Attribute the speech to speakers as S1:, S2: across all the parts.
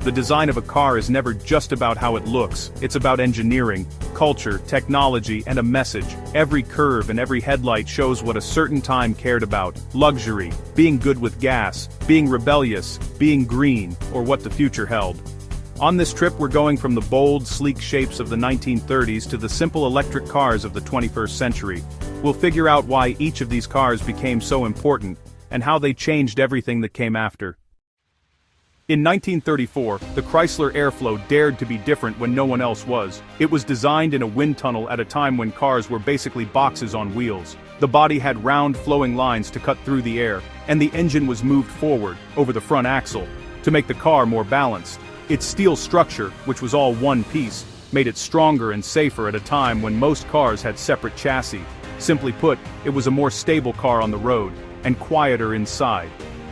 S1: The design of a car is never just about how it looks, it's about engineering, culture, technology, and a message. Every curve and every headlight shows what a certain time cared about: luxury, being good with gas, being rebellious, being green, or what the future held. On this trip we're going from the bold, sleek shapes of the 1930s to the simple electric cars of the 21st century. We'll figure out why each of these cars became so important, and how they changed everything that came after. In 1934, the Chrysler Airflow dared to be different when no one else was. It was designed in a wind tunnel at a time when cars were basically boxes on wheels. The body had round, flowing lines to cut through the air, and the engine was moved forward, over the front axle, to make the car more balanced. Its steel structure, which was all one piece, made it stronger and safer at a time when most cars had separate chassis. Simply put, it was a more stable car on the road, and quieter inside.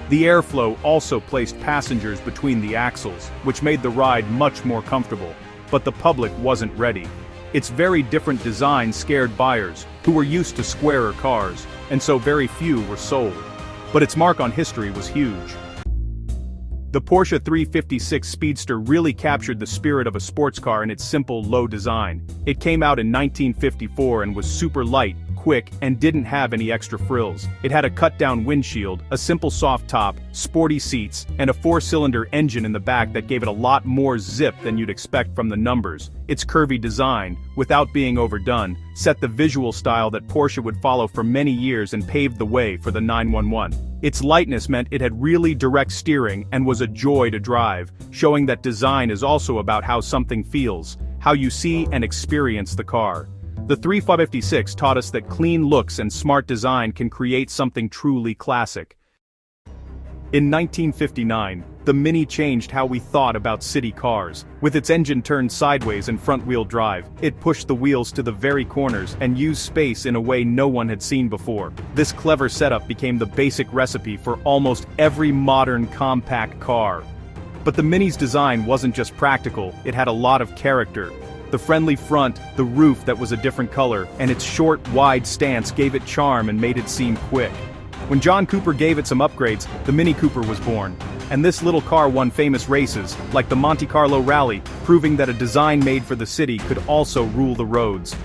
S1: The Airflow also placed passengers between the axles, which made the ride much more comfortable. But the public wasn't ready. Its very different design scared buyers, who were used to squarer cars, and so very few were sold. But its mark on history was huge. The Porsche 356 Speedster really captured the spirit of a sports car in its simple, low design. It came out in 1954 and was super light, quick, and didn't have any extra frills. It had a cut-down windshield, a simple soft top, sporty seats, and a 4-cylinder engine in the back that gave it a lot more zip than you'd expect from the numbers. Its curvy design, without being overdone, set the visual style that Porsche would follow for many years and paved the way for the 911. Its lightness meant it had really direct steering and was a joy to drive, showing that design is also about how something feels, how you see and experience the car. The 356 taught us that clean looks and smart design can create something truly classic. In 1959, the Mini changed how we thought about city cars. With its engine turned sideways and front-wheel drive, it pushed the wheels to the very corners and used space in a way no one had seen before. This clever setup became the basic recipe for almost every modern compact car. But the Mini's design wasn't just practical, it had a lot of character. The friendly front, the roof that was a different color, and its short, wide stance gave it charm and made it seem quick. When John Cooper gave it some upgrades, the Mini Cooper was born. And this little car won famous races, like the Monte Carlo Rally, proving that a design made for the city could also rule the roads.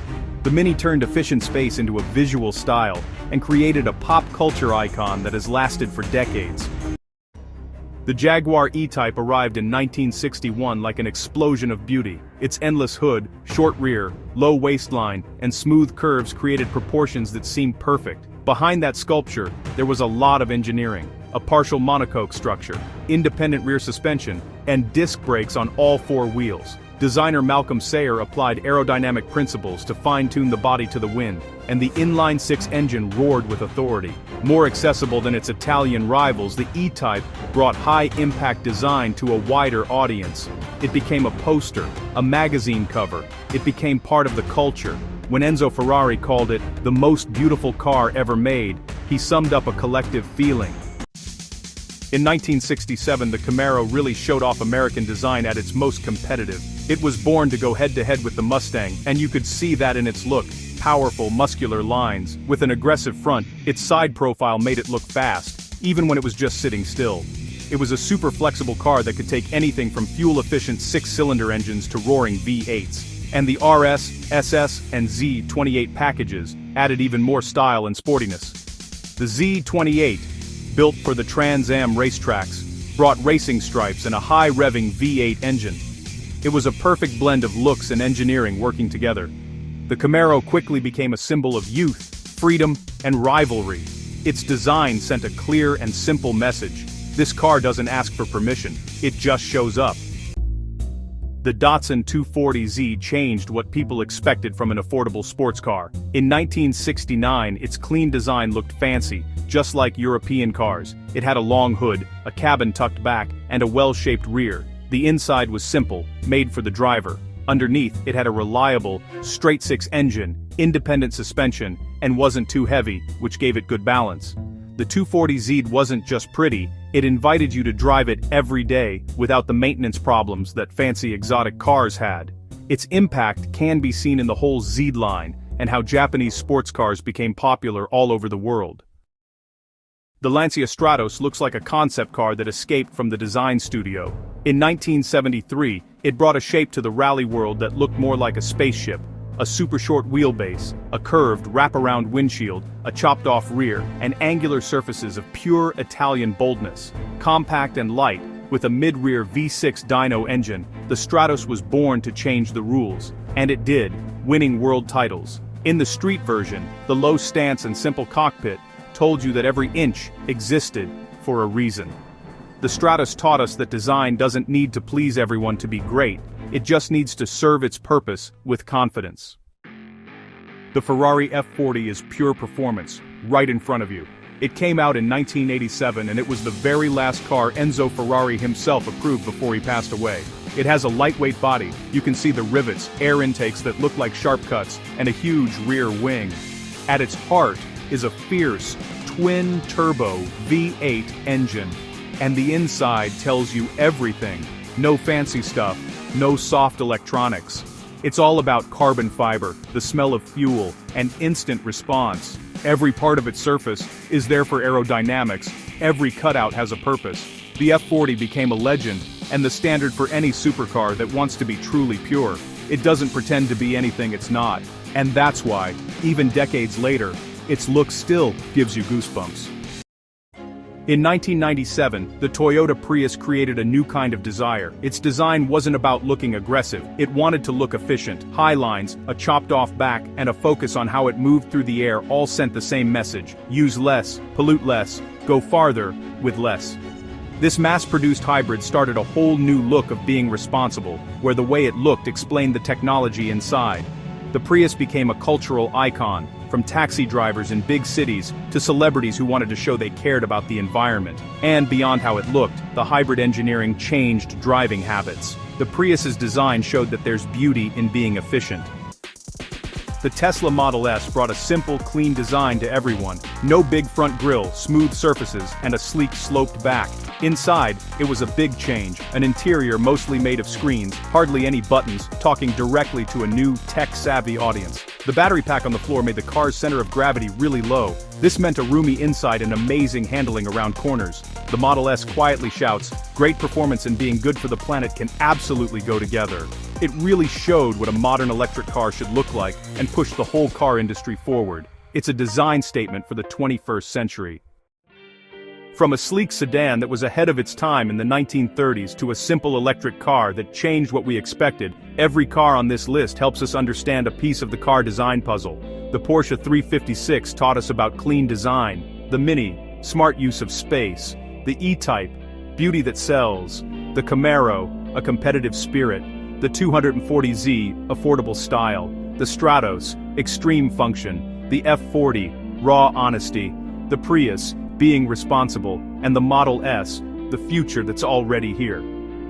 S1: The Mini turned efficient space into a visual style, and created a pop culture icon that has lasted for decades. The Jaguar E-Type arrived in 1961 like an explosion of beauty. Its endless hood, short rear, low waistline, and smooth curves created proportions that seemed perfect. Behind that sculpture, there was a lot of engineering. A partial monocoque structure, independent rear suspension, and disc brakes on all 4 wheels. Designer Malcolm Sayer applied aerodynamic principles to fine-tune the body to the wind, and the inline-6 engine roared with authority. More accessible than its Italian rivals, the E-Type brought high-impact design to a wider audience. It became a poster, a magazine cover. It became part of the culture. When Enzo Ferrari called it the most beautiful car ever made, he summed up a collective feeling. In 1967, the Camaro really showed off American design at its most competitive. It was born to go head-to-head with the Mustang, and you could see that in its look. Powerful, muscular lines. With an aggressive front, its side profile made it look fast, even when it was just sitting still. It was a super flexible car that could take anything from fuel-efficient 6-cylinder engines to roaring V8s. And the RS, SS, and Z28 packages added even more style and sportiness. The Z28, built for the Trans Am racetracks, brought racing stripes and a high-revving V8 engine. It was a perfect blend of looks and engineering working together. The Camaro quickly became a symbol of youth, freedom, and rivalry. Its design sent a clear and simple message. This car doesn't ask for permission, it just shows up. The Datsun 240Z changed what people expected from an affordable sports car. In 1969, its clean design looked fancy, just like European cars. It had a long hood, a cabin tucked back, and a well-shaped rear. The inside was simple, made for the driver. Underneath, it had a reliable, straight-six engine, independent suspension, and wasn't too heavy, which gave it good balance. The 240Z wasn't just pretty, it invited you to drive it every day, without the maintenance problems that fancy exotic cars had. Its impact can be seen in the whole Z line, and how Japanese sports cars became popular all over the world. The Lancia Stratos looks like a concept car that escaped from the design studio. In 1973, it brought a shape to the rally world that looked more like a spaceship. A super short wheelbase, a curved wraparound windshield, a chopped-off rear, and angular surfaces of pure Italian boldness. Compact and light, with a mid-rear V6 dyno engine, the Stratos was born to change the rules. And it did, winning world titles. In the street version, the low stance and simple cockpit told you that every inch existed for a reason. The Stratos taught us that design doesn't need to please everyone to be great, it just needs to serve its purpose with confidence. The Ferrari F40 is pure performance, right in front of you. It came out in 1987 and it was the very last car Enzo Ferrari himself approved before he passed away. It has a lightweight body, you can see the rivets, air intakes that look like sharp cuts, and a huge rear wing. At its heart is a fierce, twin-turbo V8 engine. And the inside tells you everything. No fancy stuff, no soft electronics. It's all about carbon fiber, the smell of fuel, and instant response. Every part of its surface is there for aerodynamics, every cutout has a purpose. The F40 became a legend, and the standard for any supercar that wants to be truly pure. It doesn't pretend to be anything it's not. And that's why, even decades later, its look still gives you goosebumps. In 1997, the Toyota Prius created a new kind of desire. Its design wasn't about looking aggressive, it wanted to look efficient. High lines, a chopped-off back, and a focus on how it moved through the air all sent the same message. Use less, pollute less, go farther, with less. This mass-produced hybrid started a whole new look of being responsible, where the way it looked explained the technology inside. The Prius became a cultural icon, from taxi drivers in big cities to celebrities who wanted to show they cared about the environment. And beyond how it looked, the hybrid engineering changed driving habits. The Prius's design showed that there's beauty in being efficient. The Tesla Model S brought a simple, clean design to everyone. No big front grille, smooth surfaces, and a sleek sloped back. Inside, it was a big change, an interior mostly made of screens, hardly any buttons, talking directly to a new, tech-savvy audience. The battery pack on the floor made the car's center of gravity really low. This meant a roomy inside and amazing handling around corners. The Model S quietly shouts, great performance and being good for the planet can absolutely go together. It really showed what a modern electric car should look like and pushed the whole car industry forward. It's a design statement for the 21st century. From a sleek sedan that was ahead of its time in the 1930s to a simple electric car that changed what we expected, every car on this list helps us understand a piece of the car design puzzle. The Porsche 356 taught us about clean design, the Mini, smart use of space, the E-Type, beauty that sells, the Camaro, a competitive spirit, the 240Z, affordable style, the Stratos, extreme function, the F40, raw honesty, the Prius, being responsible, and the Model S, the future that's already here.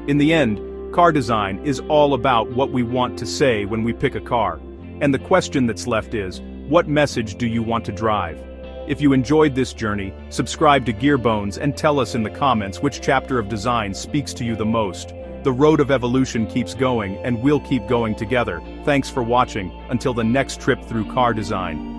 S1: In the end, car design is all about what we want to say when we pick a car. And the question that's left is, what message do you want to drive? If you enjoyed this journey, subscribe to Gearbones and tell us in the comments which chapter of design speaks to you the most. The road of evolution keeps going, and we'll keep going together. Thanks for watching, until the next trip through car design.